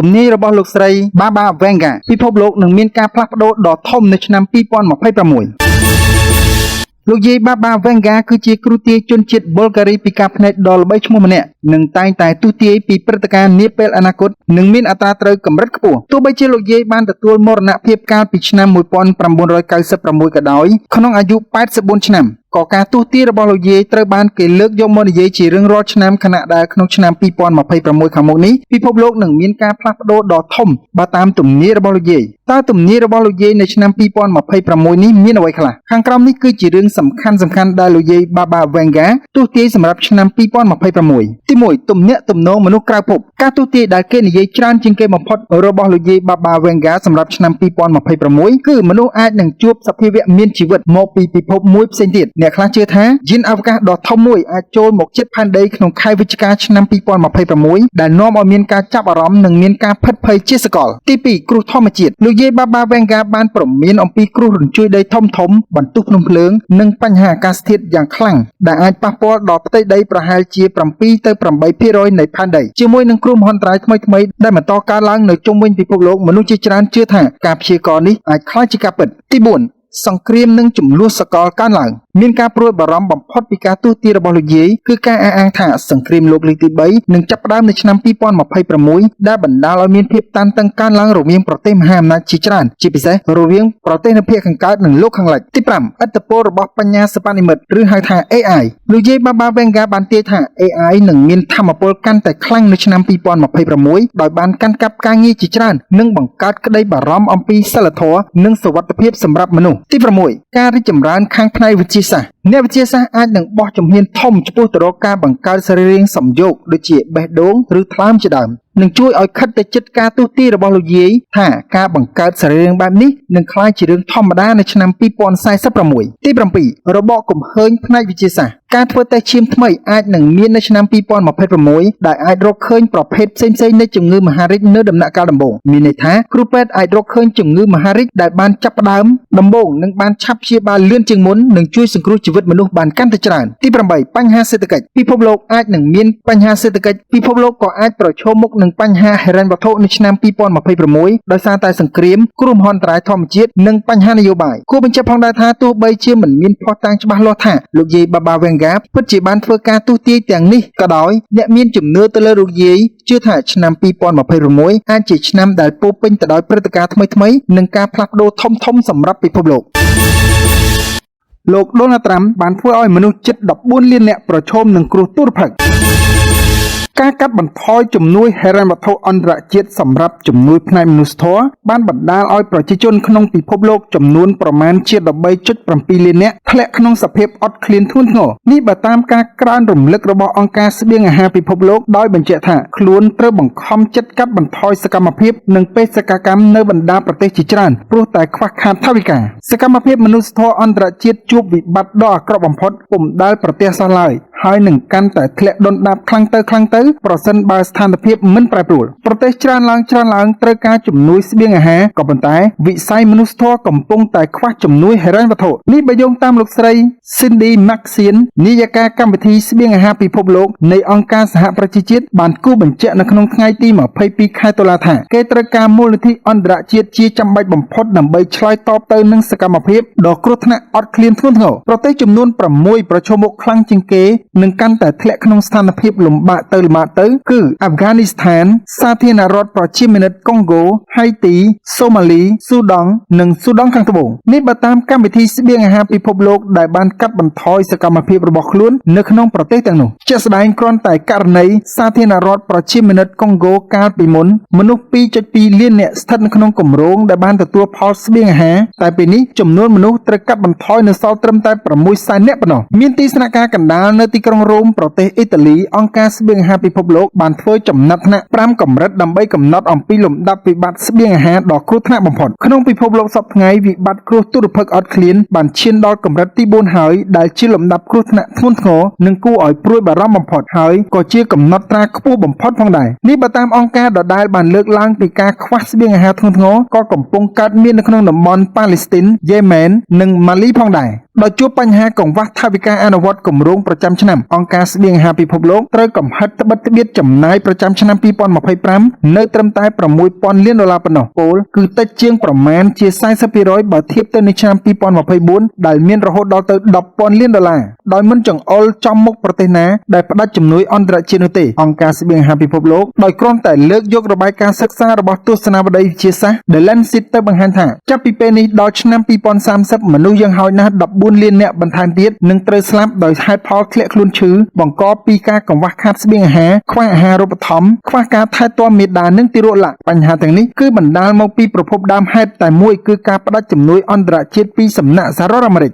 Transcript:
ទំនាយរបស់លោកស្រី Baba Vanga ពិភពលោកនឹងមានការផ្លាស់ប្ដូរដ៏ធំនៅឆ្នាំ 2026 លោកយាយ Baba Vanga គឺជាគ្រូទាយជនជាតិប៊ុលហ្គារីពីការភ្នែកដ៏ល្បីឈ្មោះម្នាក់នឹងតែងតែទស្សន៍ទាយពីព្រឹត្តិការណ៍នាពេលអនាគតនិងមានអត្រាត្រូវកម្រិតខ្ពស់ទោះបីជាលោកយាយបានទទួលមរណភាពកាលពីឆ្នាំ 1996 ក៏ដោយក្នុងអាយុ 84 ឆ្នាំក៏ការទស្សន៍ទាយរបស់លោកយាយត្រូវបានគេលើកយកមកនិយាយជារៀងរាល់ឆ្នាំខណៈដែលក្នុងឆ្នាំ 2026 ខាងមុខនេះពិភពលោកនឹងមានការផ្លាស់ប្ដូរដ៏ធំបើតាមទំនាយរបស់លោកយាយតើទំនាយរបស់លោកយាយនៅឆ្នាំ 2026 នេះមានអ្វីខ្លះខាងក្រោមនេះគឺជារឿងសំខាន់ដែលលោកយាយ Baba Vanga ទស្សន៍ទាយសម្រាប់ឆ្នាំ 2026 ទី1ទំនាក់ទំនងមនុស្សក្រៅភពការទស្សន៍ទាយដែលគេនិយាយច្រើនជាងគេបំផុតរបស់លោកយាយ Baba Vanga សម្រាប់ឆ្នាំ 2026 គឺមនុស្សអាចនឹងជួបសភាវៈមានជីវិតមកពីពិភពមួយផ្សេងទៀតអ្នកខ្លះជឿថាយានអវកាសដ៏ធំមួយអាចចូលមកជិតផែនដីក្នុងខែវិច្ឆិកាឆ្នាំ 2026 ដែលនាំឲ្យមានការចាប់អារម្មណ៍និងមានការភិតភ័យជាសកលទី2គ្រោះធម្មជាតិលោកយាយ Baba Vanga បានព្រមានអំពីគ្រោះរញ្ជួយដីធំបន្ទុះភ្នំភ្លើងនិងបញ្ហាអាកាសធាតុយ៉ាងខ្លាំងដែលអាចប៉ះពាល់ដល់ផ្ទៃដីប្រហែលជា 7 ទៅ 8% នៃផែនដីជាមួយនឹងគ្រោះមហន្តរាយថ្មីដែលបន្តកើតឡើងនៅជុំវិញពិភពលោកមនុស្សជាច្រើនជឿថាការព្យាករណ៍នេះអាចក្លាយជាការពិតទី4សង្គ្រាមនិងចំនួនសកលកើនឡើងមានការព្រួយបារម្ភបំផុតពីការទស្សន៍ទាយរបស់លោកយាយគឺការអះអាងថាសង្គ្រាមលោកលើកទី3នឹងចាប់ផ្ដើមនៅឆ្នាំ 2026 ដែលបណ្ដាលឲ្យមានភាពតានតឹងកើនឡើងរវាងប្រទេសមហាអំណាចជាច្រើនជាពិសេសរវាងប្រទេសនៅភាគខាងកើតនិងលោកខាងលិចទី5ឥទ្ធិពលរបស់បញ្ញាសិប្បនិម្មិតឬហៅថា AI លោកយាយ Baba Vanga បានទាយថា AI នឹងមានថាមពលកាន់តែខ្លាំងនៅឆ្នាំ 2026 ដោយបានកាន់កាប់ការងារជាច្រើននិងបង្កើតក្តីបារម្ភអំពីសីលធម៌និងសុវត្ថិភាពសម្រាប់មនុស្សទី6ការរីកចម្រើនខាងផ្នែកវិទ្យាសាស្ត្រអ្នកវិទ្យាសាស្ត្រអាចនឹងបោះជំហានធំចំពោះទៅរកការបង្កើតសរីរាង្គសំយោគដូចជាបេះដូងឬថ្លើមជាដើមនឹងជួយឲ្យខិតទៅជិតការទស្សន៍ទាយរបស់លោកយាយថាការបង្កើតសរីរាង្គបែបនេះនឹងក្លាយជារឿងធម្មតានៅឆ្នាំ 2046 ទី7របបកំហើញផ្នែកវិទ្យាសាស្ត្រការធ្វើតេស្តឈាមថ្មីអាចនឹងមាននៅឆ្នាំ 2026 ដែលអាចរកឃើញប្រភេទផ្សេងៗនៃជំងឺមហារីកនៅដំណាក់កាលដំបូងមានន័យថាគ្រូពេទ្យអាចរកឃើញជំងឺមហារីកដែលបានចាប់ផ្ដើមដំបូងនិងបានឆាប់ព្យាបាលលឿនជាងមុននិងជួយសង្គ្រោះជីវិតមនុស្សបានកាន់តែច្រើនទី8បញ្ហាសេដ្ឋកិច្ចពិភពលោកអាចនឹងមានបញ្ហាសេដ្ឋកិច្ចពិភពលោកក៏អាចប្រឈមមុខនឹងបញ្ហាហិរញ្ញវត្ថុនៅឆ្នាំ 2026 ដោយសារតែសង្គ្រាមគ្រោះមហន្តរាយធម្មជាតិនិងបញ្ហានយោបាយគួរបញ្ជាក់ផងដែរថាទោះបីជាមិនមានភស្តុតាងច្បាស់លាស់ថាលោកយាយ Baba Vanga ពិតជាបានធ្វើការទស្សន៍ទាយទាំងនេះក៏ដោយអ្នកមានជំនឿទៅលើលោកយាយជឿថាឆ្នាំ 2026 អាចជាឆ្នាំដែលពោរពេញទៅដោយព្រឹត្តិការណ៍ថ្មីៗនិងការផ្លាស់ប្ដូរធំៗសម្រាប់ពិភពលោកលោក Donald Trump បានធ្វើឲ្យមនុស្សជិត 14 លាននាក់ប្រឈមនឹងគ្រោះទុរភិក្សការកាត់បន្ថយជំនួយហិរញ្ញវត្ថុអន្តរជាតិសម្រាប់ជំនួយផ្នែកមនុស្សធម៌បានបណ្ដាលឲ្យប្រជាជនក្នុងពិភពលោកចំនួនប្រមាណជា 13.7 លាននាក់ធ្លាក់ក្នុងសភាពអត់ឃ្លានធ្ងន់ធ្ងរនេះបើតាមការក្រើនរំលឹករបស់អង្គការស្បៀងអាហារពិភពលោកដោយបញ្ជាក់ថាខ្លួនត្រូវបង្ខំចិត្តកាត់បន្ថយសកម្មភាពនិងបេសកកម្មនៅបណ្ដាប្រទេសជាច្រើនព្រោះតែខ្វះខាតថវិកាសកម្មភាពមនុស្សធម៌អន្តរជាតិជួបវិបត្តិដ៏អាក្រក់បំផុតពុំដែលប្រទះសោះឡើយហើយនឹងកាន់តែធ្លាក់ដុនដាបខ្លាំងទៅប្រសិនបើស្ថានភាពមិនប្រែប្រួលប្រទេសច្រើនឡើងត្រូវការជំនួយស្បៀងអាហារក៏ប៉ុន្តែវិស័យមនុស្សធម៌កំពុងតែខ្វះជំនួយហិរញ្ញវត្ថុនេះបើយោងតាមលោកស្រី Cindy Maxine នាយិកាកម្មវិធីស្បៀងអាហារពិភពលោកនៃអង្គការសហប្រជាជាតិបានគូបញ្ជាក់នៅក្នុងថ្ងៃទី 22 ខែតុលាថាគេត្រូវការមូលនិធិអន្តរជាតិជាចាំបាច់បំផុតដើម្បីឆ្លើយតបទៅនឹងសកម្មភាពដ៏គ្រោះថ្នាក់អត់ឃ្លានធ្ងន់ធ្ងរប្រទេសចំនួន 6 ប្រឈមមុខខ្លាំងជាងគេនឹងកាន់តែធ្លាក់ក្នុងស្ថានភាពលំបាកទៅគឺអាហ្វហ្គានីស្ថានសាធារណរដ្ឋប្រជាមានិតកុងហ្គោហៃទីសូម៉ាលីស៊ូដង់និងស៊ូដង់ខាងត្បូងនេះបើតាមកម្មវិធីស្បៀងអាហារពិភពលោកដែលបានកាត់បន្ថយសកម្មភាពរបស់ខ្លួននៅក្នុងប្រទេសទាំងនោះជាក់ស្ដែងគ្រាន់តែករណីសាធារណរដ្ឋប្រជាមានិតកុងហ្គោកាលពីមុនមនុស្ស 2.2 លាននាក់ស្ថិតនៅក្នុងគម្រោងដែលបានទទួលផលស្បៀងអាហារតែពេលនេះចំនួនមនុស្សត្រូវកាត់បន្ថយនៅសល់ត្រឹមតែ 6 សែននាក់ប៉ុណ្ណោះមានទីស្នាក់ការកណ្ដាលនៅទីក្រុងរ៉ូមប្រទេសអ៊ីតាលីអង្គការស្បៀងអាហារពិភពលោកបានធ្វើចំណាត់ថ្នាក់ 5 កម្រិតដើម្បីកំណត់អំពីលំដាប់វិបត្តិស្បៀងអាហារដ៏គ្រោះថ្នាក់បំផុតក្នុងពិភពលោកសប្តាហ៍ថ្ងៃវិបត្តិគ្រោះទុរភិក្សអត់ឃ្លានបានឈានដល់កម្រិតទី 4 ហើយដែលជាលំដាប់គ្រោះថ្នាក់ធ្ងន់ធ្ងរនិងគួរឲ្យព្រួយបារម្ភបំផុតហើយក៏ជាកំណត់ត្រាខ្ពស់បំផុតផងដែរនេះបើតាមអង្គការដដែលបានលើកឡើងពីការខ្វះស្បៀងអាហារធ្ងន់ធ្ងរក៏កំពុងកើតមាននៅក្នុងតំបន់ប៉ាឡេស្ទីនយេម៉ែននិងម៉ាលីផងដែរ ដោយជួបបញ្ហាកង្វះថវិកាអនុវត្តគម្រោងប្រចាំឆ្នាំអង្គការស្បៀងអាហារពិភពលោកត្រូវកំហិតត្បិតត្បៀតចំណាយប្រចាំឆ្នាំ2025នៅត្រឹមតែ$6,000 លានប៉ុណ្ណោះពលគឺតិចជាងប្រមាណជា 40% បើធៀបទៅនឹងឆ្នាំ2024ដែលមានរហូតដល់ទៅ$10,000 លានដោយមិនចង្អុលចំមុខប្រទេសណាដែលផ្ដាច់ជំនួយអន្តរជាតិនោះទេអង្គការស្បៀងអាហារពិភពលោកដោយគ្រាន់តែលើកយករបាយការណ៍សិក្សារបស់ទស្សនាបតីវិទ្យាសាស្ត្រ The Lancet ទៅបង្ហាញថាចាប់ពីពេលនេះដល់ឆ្នាំ2030មនុស្សយ៉ាងហោចណាស់14 លាននាក់បន្ថែមទៀតនឹងត្រូវស្លាប់ដោយហេតុផលធ្លាក់ខ្លួនឈឺបង្កពីការកង្វះខាតស្បៀងអាហារខ្វះអាហារូបត្ថម្ភខ្វះការថែទាំមាតានិងទារកលក្ខបញ្ហាទាំងនេះគឺបណ្ដាលមកពីប្រភពដើមហេតុតែមួយគឺការផ្ដាច់ជំនួយអន្តរជាតិពីសំណាក់សហរដ្ឋអាមេរិក